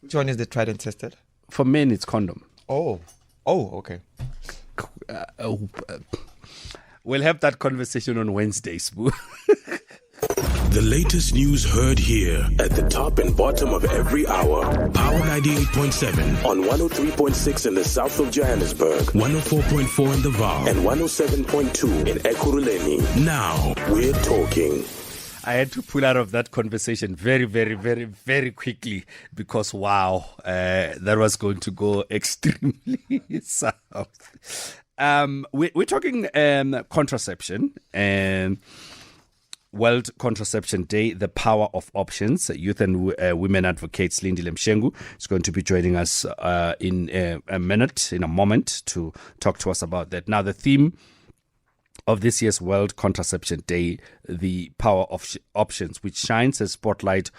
Which one is the tried and tested? For men, it's condom. Oh. Oh, okay. Uh, uh, we'll have that conversation on Wednesday, Spoo. The latest news heard here at the top and bottom of every hour. Power 98.7 on 103.6 in the south of Johannesburg, 104.4 in the Vaal, and 107.2 in Ekurhuleni. Now we're talking. I had to pull out of that conversation very, very, very, very quickly because, wow, that was going to go extremely south. We're talking contraception and World Contraception Day, the power of options. Youth and women advocate Silindile Mshengu is going to be joining us in a moment, to talk to us about that. Now, the theme of this year's World Contraception Day, the power of options, which shines a spotlight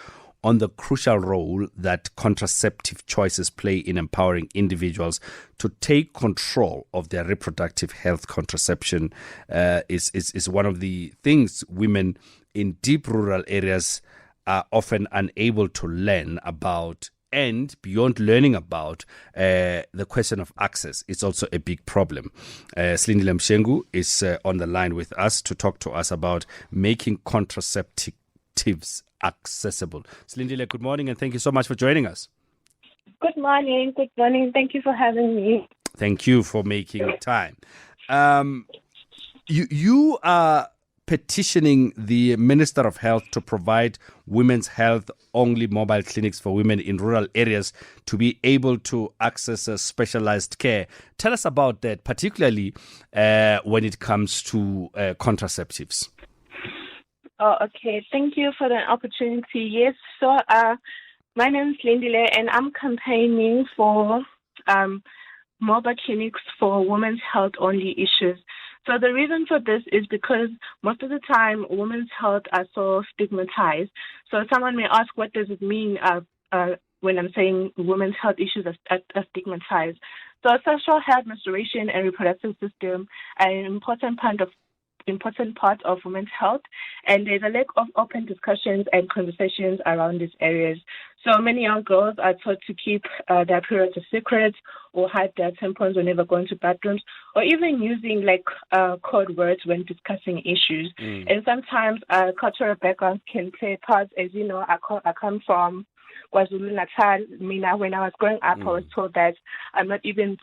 on the crucial role that contraceptive choices play in empowering individuals to take control of their reproductive health. Contraception is one of the things women in deep rural areas are often unable to learn about. And beyond learning about the question of access, it's also a big problem. Silindile Mshengu is on the line with us to talk to us about making contraceptives accessible. Silindile, good morning, and thank you so much for joining us. Good morning. Good morning. Thank you for having me. Thank you for making time. You are petitioning the Minister of Health to provide women's health only mobile clinics for women in rural areas to be able to access specialized care. Tell us about that, particularly when it comes to contraceptives. Oh, okay. Thank you for the opportunity. Yes, so my name is Silindile, and I'm campaigning for mobile clinics for women's health only issues. So the reason for this is because most of the time women's health are so stigmatized. So someone may ask, what does it mean when I'm saying women's health issues are stigmatized? So sexual health, menstruation, and reproductive system are an important part of women's health, and there's a lack of open discussions and conversations around these areas. So many young girls are taught to keep their periods a secret or hide their tampons whenever going to bathrooms, or even using code words when discussing issues. And sometimes cultural backgrounds can play parts. As you know, I come from KwaZulu-Natal. When I was growing up, I was told that I'm not even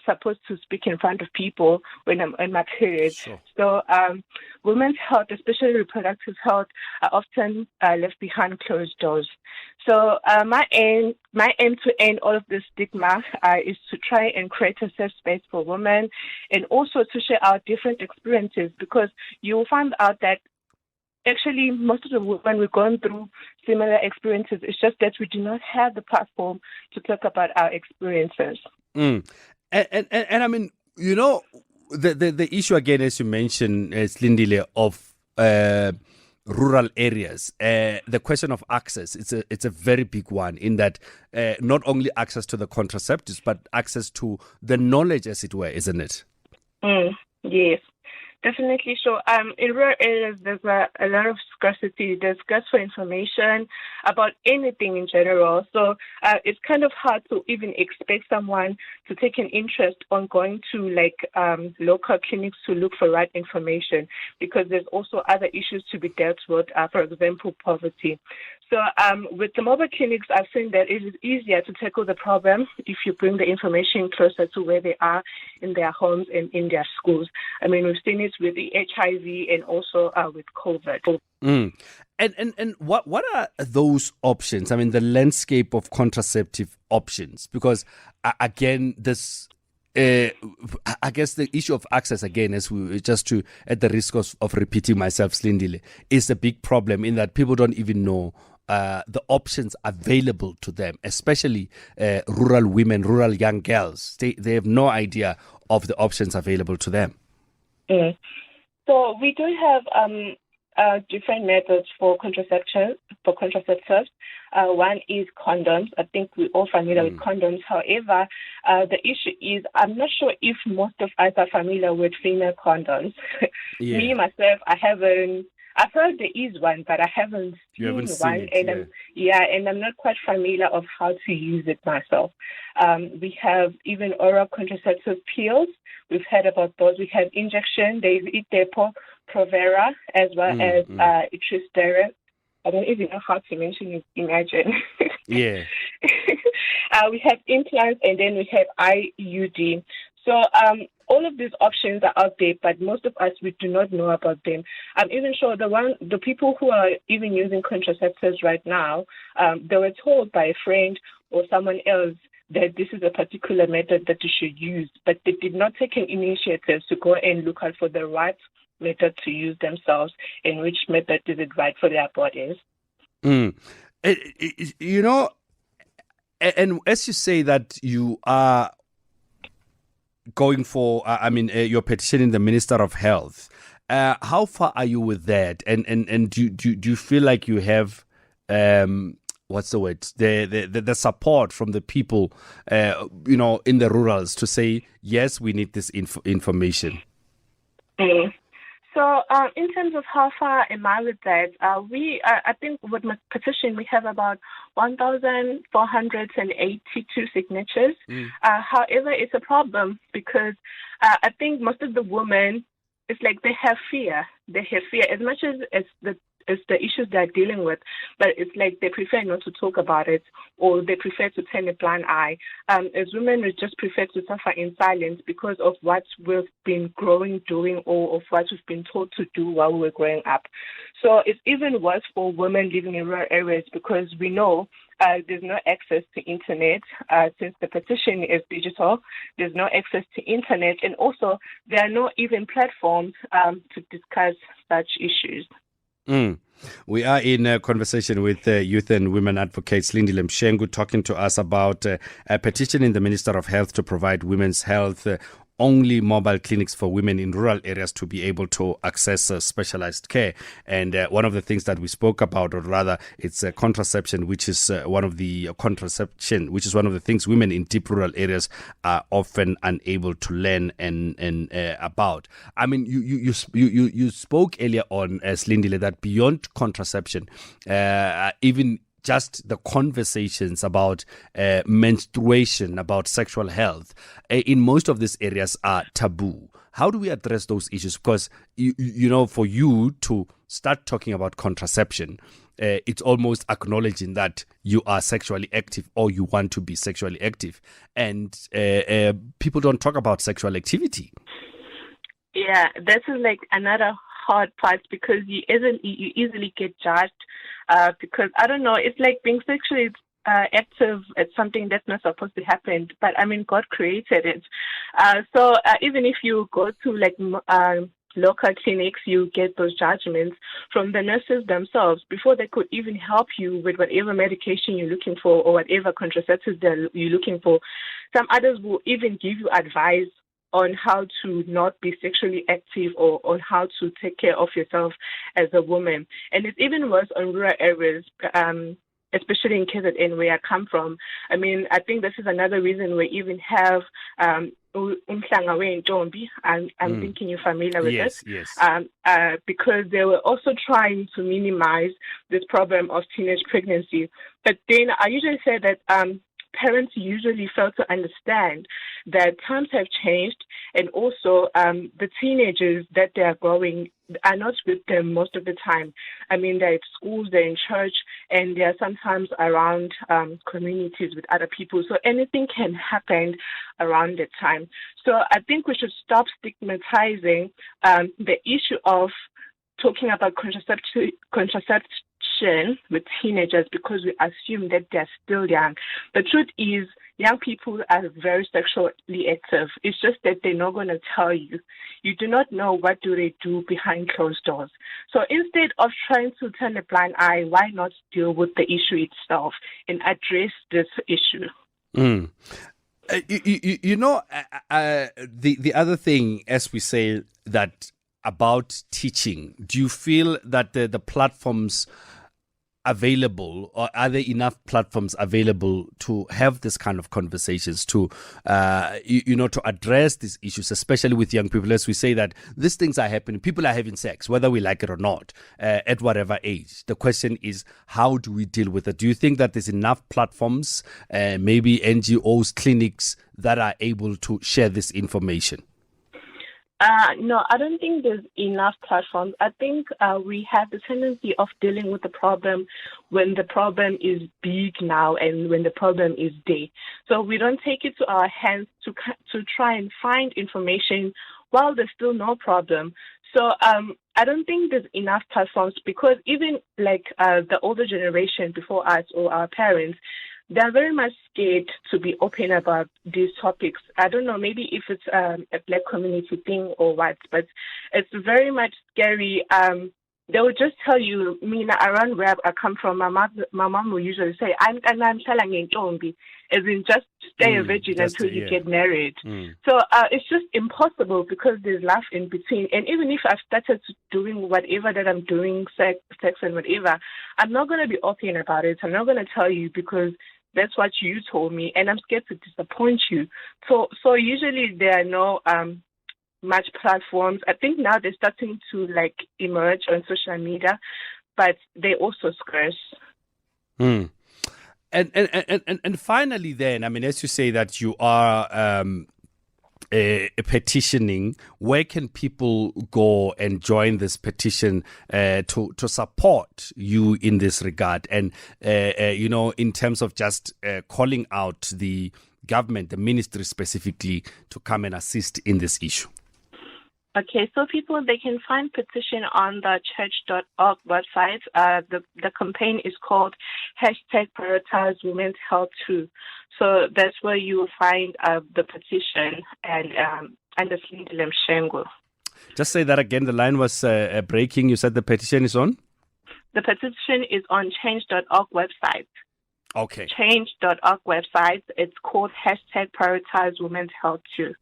supposed to speak in front of people when I'm in my period. Sure. So women's health, especially reproductive health, are often left behind closed doors. So my aim to end all of this stigma is to try and create a safe space for women, and also to share our different experiences, because you will find out that actually most of the women we're going through similar experiences. It's just that we do not have the platform to talk about our experiences. And I mean, you know, the issue again, as you mentioned, Silindile, of rural areas, the question of access, it's a very big one, in that not only access to the contraceptives, but access to the knowledge, as it were, isn't it? Yes. Definitely. So in rural areas, there's a lot of scarcity. There's scarce for information about anything in general. So it's kind of hard to even expect someone to take an interest on going to local clinics to look for right information, because there's also other issues to be dealt with, for example, poverty. So with the mobile clinics, I've seen that it is easier to tackle the problem if you bring the information closer to where they are in their homes and in their schools. I mean, we've seen it with the HIV and also with COVID. And what are those options? I mean, the landscape of contraceptive options, because again, this I guess the issue of access, again, as we just to at the risk of repeating myself, Silindile, is a big problem, in that people don't even know the options available to them, especially rural women, rural young girls. They have no idea of the options available to them. So we do have different methods for contraception, for contraceptives. One is condoms. I think we're all familiar with condoms. However, the issue is I'm not sure if most of us are familiar with female condoms. Yeah. Me, myself, I I've heard there is one, but I haven't seen one. And I'm not quite familiar of how to use it myself. We have even oral contraceptive pills. We've heard about those. We have injection. There's Depo, Provera, as well as Itristera. I don't even know how to mention it. Imagine. Yeah. We have implants, and then we have IUD. So all of these options are out there, but most of us, we do not know about them. I'm even sure the people who are even using contraceptives right now, they were told by a friend or someone else that this is a particular method that you should use, but they did not take an initiative to go and look out for the right method to use themselves and which method is it right for their bodies. You know, and as you say that you are going for, you're petitioning the Minister of Health. How far are you with that? And do you feel like you have what's the word? The support from the people, in the rurals to say yes, we need this information. So in terms of how far am I with that, I think with my petition, we have about 1,482 signatures. However, it's a problem because I think most of the women, it's like they have fear. They have fear as much as it's the issues they're dealing with, but it's like they prefer not to talk about it, or they prefer to turn a blind eye. As women, we just prefer to suffer in silence because of what we've been doing, or of what we've been told to do while we were growing up. So it's even worse for women living in rural areas because we know there's no access to internet. Since the petition is digital, there's no access to internet, and also there are no even platforms to discuss such issues. We are in a conversation with youth and women advocate Silindile Mshengu, talking to us about a petition in the Minister of Health to provide women's health only mobile clinics for women in rural areas to be able to access specialized care. And one of the things that we spoke about, or rather, it's contraception, which is one of the things women in deep rural areas are often unable to learn and about. I mean, you spoke earlier on, Silindile, that beyond contraception, even just the conversations about menstruation, about sexual health, in most of these areas are taboo. How do we address those issues? Because, for you to start talking about contraception, it's almost acknowledging that you are sexually active or you want to be sexually active. And people don't talk about sexual activity. Yeah, this is like another hard part because you easily get judged because, I don't know, it's like being sexually active at something that's not supposed to happen. But, I mean, God created it. So even if you go to like local clinics, you get those judgments from the nurses themselves before they could even help you with whatever medication you're looking for or whatever contraceptives you're looking for. Some others will even give you advice on how to not be sexually active or on how to take care of yourself as a woman. And it's even worse on rural areas, especially in KZN where I come from. I mean, I think this is another reason we even have Umhlanga weNtombi. I'm thinking you're familiar with it. Yes. Because they were also trying to minimize this problem of teenage pregnancy. But then I usually say that parents usually fail to understand that times have changed, and also the teenagers that they are growing are not with them most of the time. I mean, they're at schools, they're in church, and they're sometimes around communities with other people. So anything can happen around that time. So I think we should stop stigmatizing the issue of talking about contraception with teenagers because we assume that they're still young. The truth is, young people are very sexually active. It's just that they're not going to tell you. You do not know what do they do behind closed doors. So instead of trying to turn a blind eye, why not deal with the issue itself and address this issue? The other thing, as we say, that about teaching, do you feel that the platforms available, or are there enough platforms available to have this kind of conversations, to to address these issues, especially with young people? As we say that these things are happening, people are having sex, whether we like it or not, at whatever age. The question is, how do we deal with it? Do you think that there's enough platforms, maybe NGOs, clinics, that are able to share this information? No, I don't think there's enough platforms. I think we have the tendency of dealing with the problem when the problem is big now and when the problem is there. So we don't take it to our hands to try and find information while there's still no problem. So I don't think there's enough platforms, because even like the older generation before us or our parents, they're very much scared to be open about these topics. I don't know, maybe if it's a Black community thing or what, but it's very much scary. They will just tell you, Mina, around where I come from, my mom will usually say, I'm telling you, as in just stay a virgin until you get married. So it's just impossible, because there's love in between. And even if I've started doing whatever that I'm doing, sex and whatever, I'm not going to be open about it. I'm not going to tell you, because that's what you told me, and I'm scared to disappoint you. So usually there are no much platforms. I think now they're starting to like emerge on social media, but they're also scarce. And finally, then, I mean, as you say that you are petitioning, where can people go and join this petition to support you in this regard? And, in terms of just calling out the government, the ministry specifically, to come and assist in this issue? Okay, so people, they can find petition on the church.org website. The campaign is called #Prioritize Women's Health Too. So that's where you will find the petition and the Silindile Mshengu. Just say that again. The line was breaking. You said the petition is on? The petition is on change.org website. Okay. Change.org website. It's called #Prioritize Women's Health Too.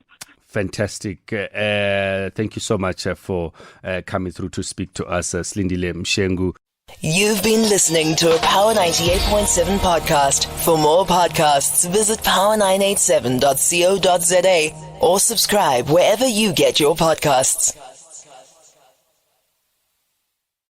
Fantastic. Thank you so much for coming through to speak to us, Silindile Mshengu. You've been listening to a Power 98.7 podcast. For more podcasts, visit power987.co.za or subscribe wherever you get your podcasts.